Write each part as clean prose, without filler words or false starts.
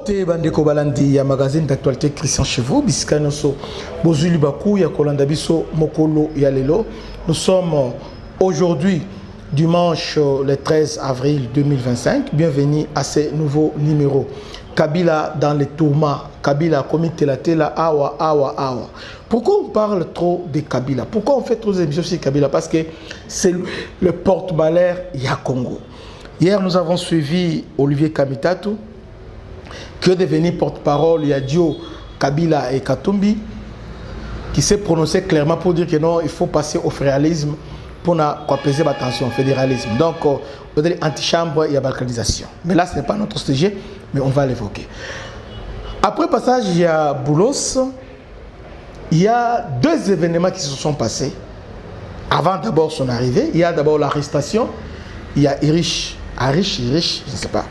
Mbote bandeko balandi ya magazine d'actualité Christian Chevaux biskanoso bozuli baku ya kolanda biso mokolo ya lelo. Nous sommes aujourd'hui dimanche le 13 avril 2025. Bienvenue à ce nouveau numéro. Kabila dans les tourments. Kabila comité la tela awa awa awa. Pourquoi on parle trop de Kabila? Pourquoi on fait trop d'émissions sur Kabila? Parce que c'est le porte-balère ya Congo. Hier nous avons suivi Olivier Kamitatu, qui est devenu porte-parole, il y a Dio, Kabila et Katumbi, qui s'est prononcé clairement pour dire que non, il faut passer au fédéralisme pour apaiser la tension, fédéralisme. Donc, on dit antichambre, il y a balkanisation. Mais là, ce n'est pas notre sujet, mais on va l'évoquer. Après le passage, il y a Boulos. Il y a deux événements qui se sont passés. Avant d'abord son arrivée, il y a d'abord l'arrestation. Il y a Irish, je ne sais pas.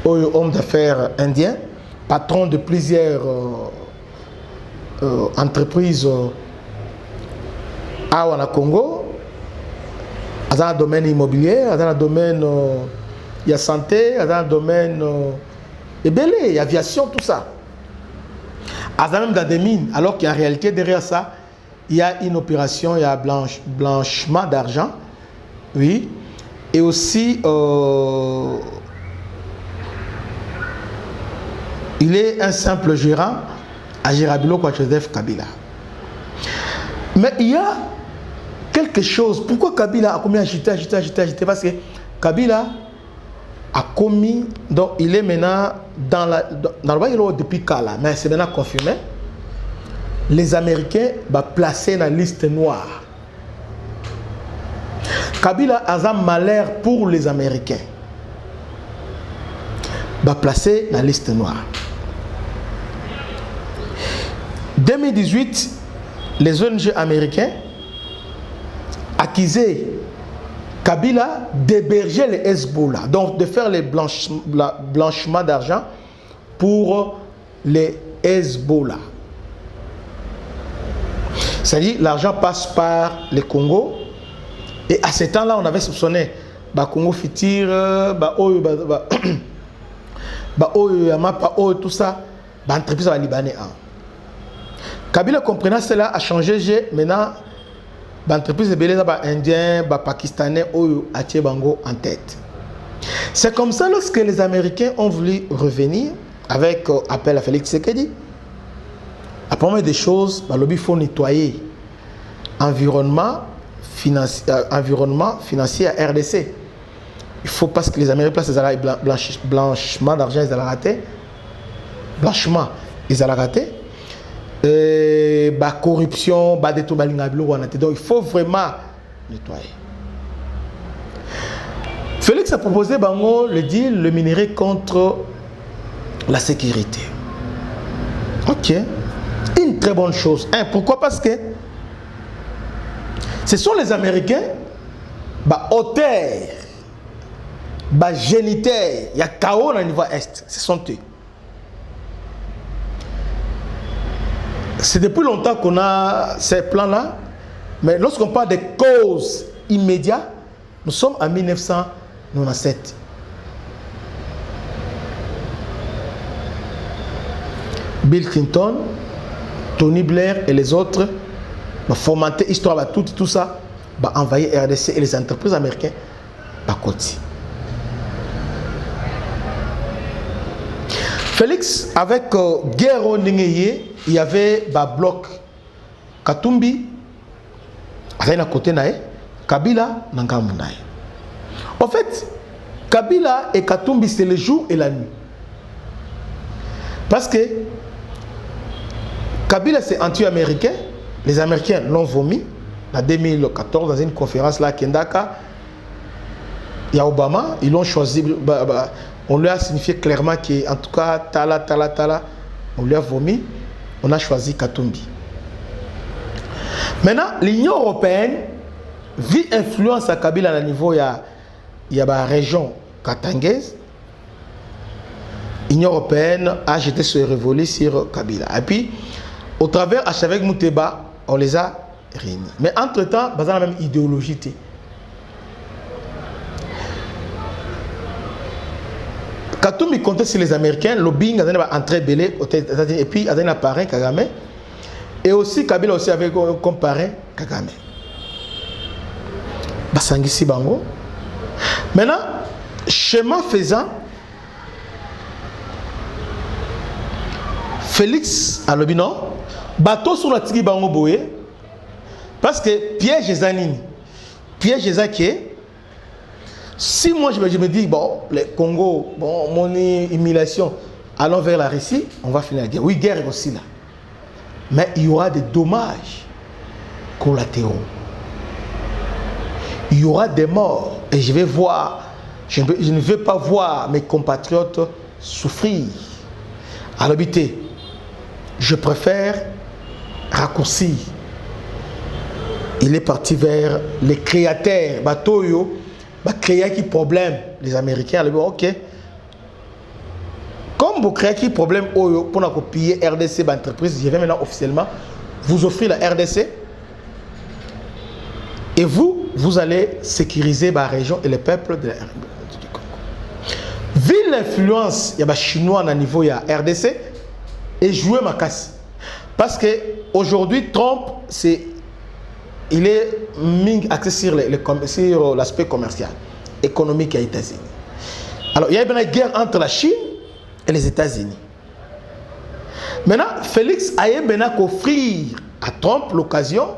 Homme d'affaires indien, patron de plusieurs entreprises à Congo, dans le domaine immobilier, dans le domaine il y a santé, dans le domaine il y a aviation, tout ça. Même dans des mines, alors qu'en réalité derrière ça, il y a une opération, il y a blanchiment d'argent, oui, et aussi il est un simple gérant à Gérabilo quoi Joseph Kabila. Mais il y a quelque chose. Pourquoi Kabila a commis agité? Parce que Kabila a commis, donc il est maintenant dans le depuis Kala, mais c'est maintenant confirmé. Les Américains vont placer dans la liste noire. Kabila a un malheur pour les Américains. Va placer dans la liste noire. 2018, les ONG américains accusaient Kabila d'héberger les Hezbollah, donc de faire les blanchiments d'argent pour les Hezbollah. C'est-à-dire l'argent passe par le Congo et à ce temps-là on avait soupçonné Congo Fitir, tout ça, entreprise libanais. Kabila comprenant cela a changé maintenant l'entreprise de Beleza indien, pakistanais a bango en tête. C'est comme ça lorsque les Américains ont voulu revenir avec appel à Félix Tshisekedi. La première des choses, il faut nettoyer environnement financier à RDC. Il faut parce que les Américains placent blanchiment d'argent, ils allaient rater. Blanchiment, ils allaient rater. Corruption, donc il faut vraiment nettoyer. Félix a proposé le deal, le minerai contre la sécurité. Ok, une très bonne chose. Pourquoi? Parce que ce sont les Américains, auteurs, génitaires, il y a chaos au niveau est, ce sont eux. C'est depuis longtemps qu'on a ces plans-là, mais lorsqu'on parle des causes immédiates, nous sommes en 1997. Bill Clinton, Tony Blair et les autres ont fomenté l'histoire, tout ça, envahi RDC et les entreprises américaines côté. Félix, avec Guerrero Nengeye, il y avait bloc Katumbi, à côté nae, Kabila, Nangamunae. En fait, Kabila et Katumbi, c'est le jour et la nuit. Parce que Kabila, c'est anti-américain. Les Américains l'ont vomi en 2014 dans une conférence là à Kendaka. Il y a Obama, ils l'ont choisi. On lui a signifié clairement qu'en tout cas, Tala, on lui a vomi. On a choisi Katumbi. Maintenant, l'Union européenne vit influence à Kabila à niveau il y a la région katangaise. L'Union européenne a jeté ce révolu sur Kabila. Et puis, au travers Achavek Mouteba, on les a réunis. Mais entre-temps, ils ont la même idéologie. tout me comptait sur les Américains, le lobbying a entré belé et puis il a parrain Kagame. Et aussi Kabila aussi avait comme parrain Kagame. Basangisi Bango. Maintenant, chemin faisant, Félix a le non, bateau sur la Tigui Bango Boé, parce que piège est Zanini. Piège est qui si moi je me dis, bon, le Congo, bon, mon humiliation, allons vers la Russie, on va finir la guerre. Oui, guerre aussi là. Mais il y aura des dommages collatéraux. Il y aura des morts. Et je vais voir, je ne veux pas voir mes compatriotes souffrir. À l'habité, je préfère raccourcir. Il est parti vers les créateurs. Batoyo, créer qui problème. Les Américains, ils disent, ok. Comme vous créez qui problème pour nous copier RDC, entreprise, je vais maintenant officiellement vous offrir la RDC. Et vous allez sécuriser la région et le peuple du Congo. Vu l'influence, il y a des Chinois à niveau de la RDC et jouer ma casse. Parce que aujourd'hui Trump, il est axé sur l'aspect commercial, économique aux États-Unis. Alors il y a une guerre entre la Chine et les États-Unis. Maintenant, Félix a offert à Trump l'occasion.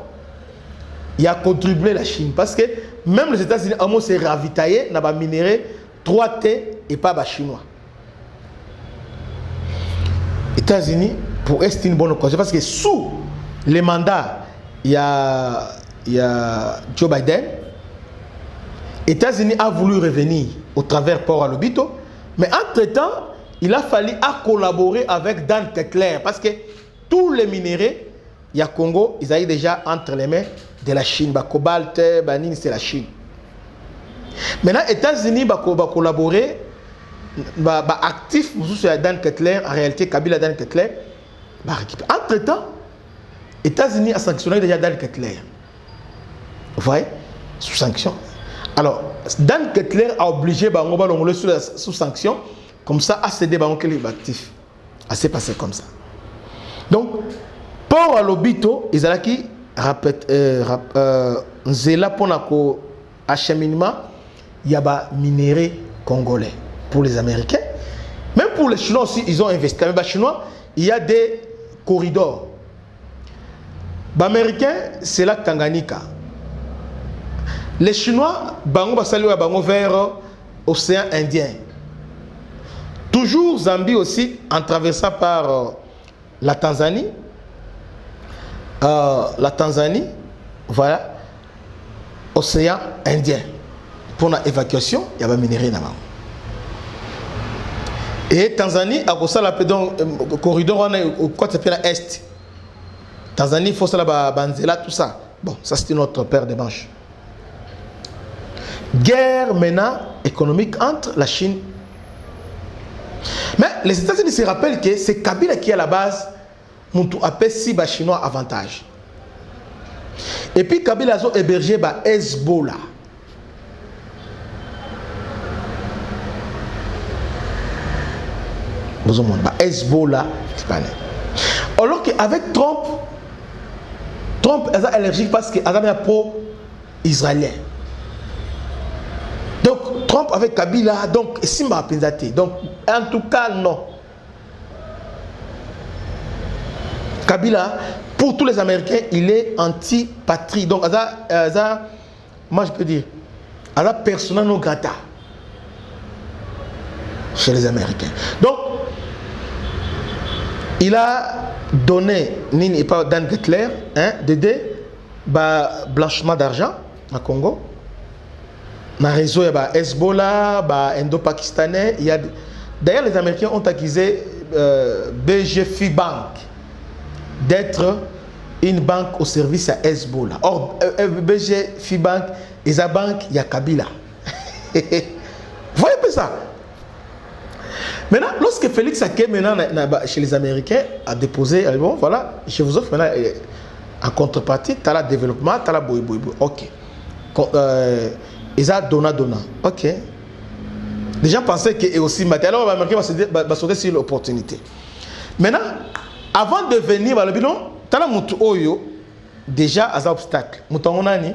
Il a contribué la Chine parce que même les États-Unis ont se ravitaillé dans les minéraux 3T et pas les Chinois. Les États-Unis, pour eux, c'est une bonne occasion parce que sous les mandats, il y a Joe Biden. Les États-Unis ont voulu revenir au travers Port Alobito, mais entre-temps, il a fallu collaborer avec Dan Kekler parce que tous les minéraux, il y a Congo, ils ont déjà entre les mains de la Chine. Cobalt, c'est la Chine. Maintenant, les États-Unis vont collaborer, actif, Dan Kekler, en réalité, Kabila Dan Kekler, va récupérer. Entre-temps, les États-Unis ont sanctionné déjà Dan Kekler. Vous voyez? Sous sanction. Alors, Dan Kekler a obligé Bango sous sanction, comme ça, à céder Bango qu'il est actif. C'est passé comme ça. Donc, Port à l'Obito, ils ont qui là pour l'acheminement, il y a des minéraux congolais pour les Américains. Même pour les Chinois aussi, ils ont investi. Mais les Chinois, il y a des corridors. Les Américains, c'est la Tanganyika. Les Chinois, Bango va saluer Bango vers l'océan Indien. Toujours Zambie aussi, en traversant par la Tanzanie. La Tanzanie, voilà, océan Indien. Pour l'évacuation, il y a des minéraux là-bas. Et Tanzanie, à cause de la corridor, on est au côté de l'Est. Tanzanie, il faut ça là-bas, Banzela, tout ça. Bon, ça c'est notre paire de manches. Guerre maintenant économique entre la Chine. Mais les États-Unis se rappellent que c'est Kabila qui est à la base. Moutou appelle si les Chinois avantage. Et puis Kabila a hébergé le Hezbollah. Vous avez le Hezbollah. Alors qu'avec Trump est allergique parce qu'il est pro-israélien. Donc Trump avec Kabila, donc Simba Penzati. Donc en tout cas, non. Kabila, pour tous les Américains, il est anti-patrie. Donc, moi je peux dire, il a persona non grata chez les Américains. Donc, il a donné, Nini et pas Dan Kekler, d'aider blanchiment d'argent au Congo. Dans le réseau, il y a Hezbollah, Indo-Pakistanais. D'ailleurs, les Américains ont accusé BG Bank d'être une banque au service à Hezbollah. Or, BG Fibank et sa banque, il y a Kabila. Vous voyez un peu ça? Maintenant, lorsque Félix Ake, chez les Américains, a déposé, bon, voilà, je vous offre maintenant, en contrepartie, tu as le développement, tu as la boui. Ok. Ils ont donna. Ok. Les gens pensaient que est aussi maté. Alors, les Américains va sauter sur l'opportunité. Maintenant, avant de venir, le bilan, tala mutu oyo déjà à un obstacle. Mutangonani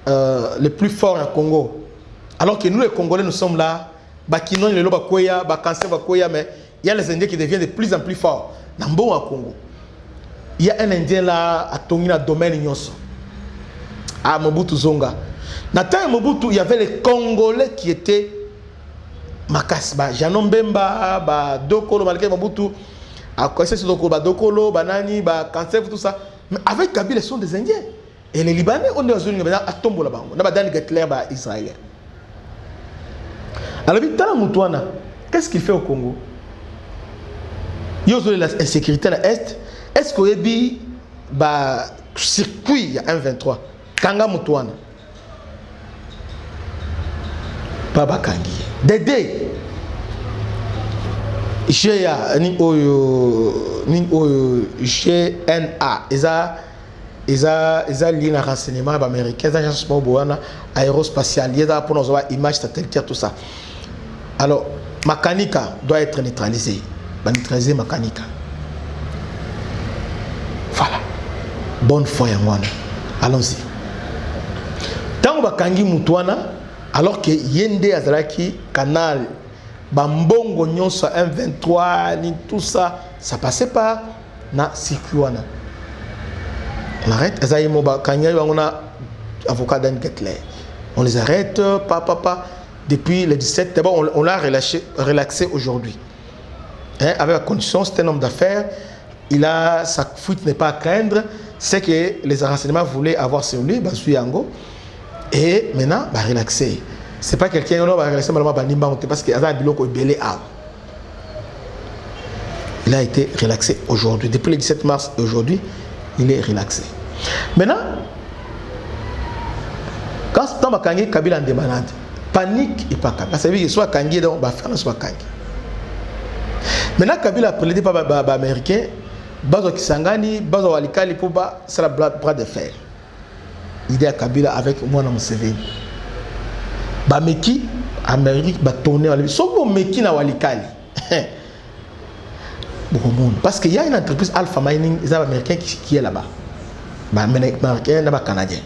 le plus fort en Congo. Alors que nous les Congolais nous sommes là, bakino le bakoya, bakanse bakoya, mais il y a les Indiens qui deviennent de plus en plus forts. Nambo en Congo. Il y a un Indien là à Tongina domaine Nyonso. À Mobutu Zonga. Dans le temps de Mobutu, il y avait les Congolais qui étaient Makas, Janon Bemba, Dokolo, malgré Mobutu. À quoi c'est Dokolo, Banani, Kansev, tout ça. Mais avec Kabila, ils sont des Indiens. Et les Libanais, on est dans une à Tombo là-bas. On a dans Hitler, Israël. Alors, qu'est-ce qu'il fait au Congo? Il y a l'insécurité à l'Est. Est-ce qu'il y a un circuit à 1-23? Kanga Moutouana. Baba Kangi. Dédé. GNA, ils lié à renseignement américain, ils agence aérospatiale, ils ont pour nous avoir image satellitaire, tout ça. Alors, Makanika doit être neutralisé. Neutraliser Makanika. Voilà. Bonne foi, Yangwana. Allons-y. Tant que Bakangi Moutouana, alors que Yende Azalaki, canal, Bambongo Nyonso 1-23, ni tout ça, ça passait pas na Sikouana. On arrête. On a avocat d'Anne Getler. On les arrête, pas. Depuis le 17, d'abord, on l'a relaxé aujourd'hui. Hein, avec la condition, c'est un homme d'affaires. Sa fuite n'est pas à craindre. C'est que les renseignements voulaient avoir sur lui, Yango. Et maintenant, relaxé. Ce n'est pas quelqu'un qui va relaxer parce qu'il y a un biloko belé à. Il a été relaxé aujourd'hui. Depuis le 17 mars et aujourd'hui, il est relaxé. Maintenant, quand on a Kabila en demande, panique et pas Kabila. Ça veut dire que soit Kangi, donc on va faire soit Kangi. Maintenant, Kabila a plaidé par les Américains, Bazo Kisangani, Bazo Walikali pour c'est la bras de fer. Il est à Kabila avec moi dans mon CV. Bameki, Amérique, va tourner à lui. Sauf que Meki na Walikali. Parce qu'il y a une entreprise Alpha Mining, les Américains qui est là-bas. Américain, là-bas, Canadien.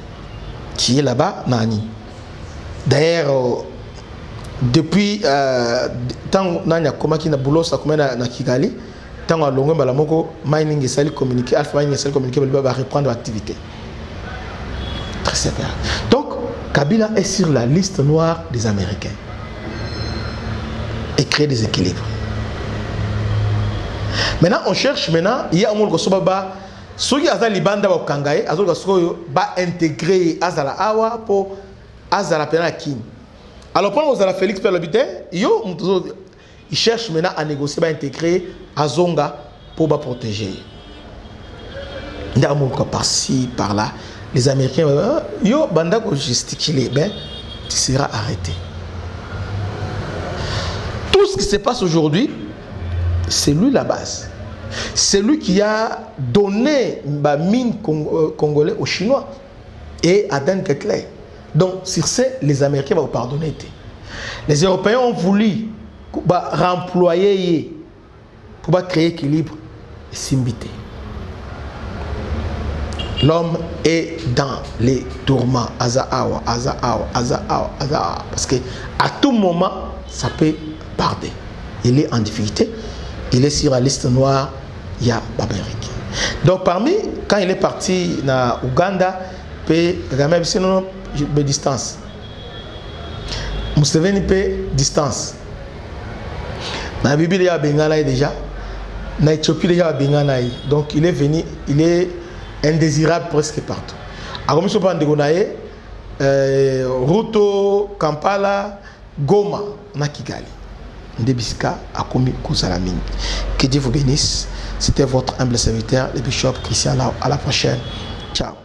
Qui est là-bas, Nani. D'ailleurs, depuis tant que nous avons fait boulot na Kigali, tant que nous avons mining et sali communiqué, Alpha Mining et sali communiqué, va reprendre l'activité. Très sévère. Donc, Kabila est sur la liste noire des Américains et crée des équilibres. Maintenant, on cherche il y a un monde qui ceux qui ont libanda au Kangaï, va intégrer Azala Awa pour Azala Penakin. Alors, pendant que Félix Perlobité, il cherche maintenant à négocier, à intégrer Azonga pour protéger. Il y a un monde par-ci, par-là. Les Américains, yo, banda ko gesticuler, ben, tu seras arrêté. Tout ce qui se passe aujourd'hui, c'est lui la base. C'est lui qui a donné la mine congolais aux Chinois et à Dan Ketler. Donc, sur ce, les Américains vont pardonner. Les Européens ont voulu remployer pour créer équilibre et s'imbiter. L'homme est dans les tourments. Azaawa. Parce que à tout moment, ça peut parler. Il est en difficulté. Il est sur la liste noire. Il y a Babérique. Donc parmi, quand il est parti na Ouganda, il y a distance. Museveni peut distance. Na Bibi il y a Bengala déjà. Na Éthiopie il y a Bengala. Donc il est venu, il est indésirable presque partout. A comme ça Ruto, Kampala, Goma, na Kigali. Ndebiska a commis Kousalamine. Que Dieu vous bénisse. C'était votre humble serviteur, le bishop Christian Lau. À la prochaine. Ciao.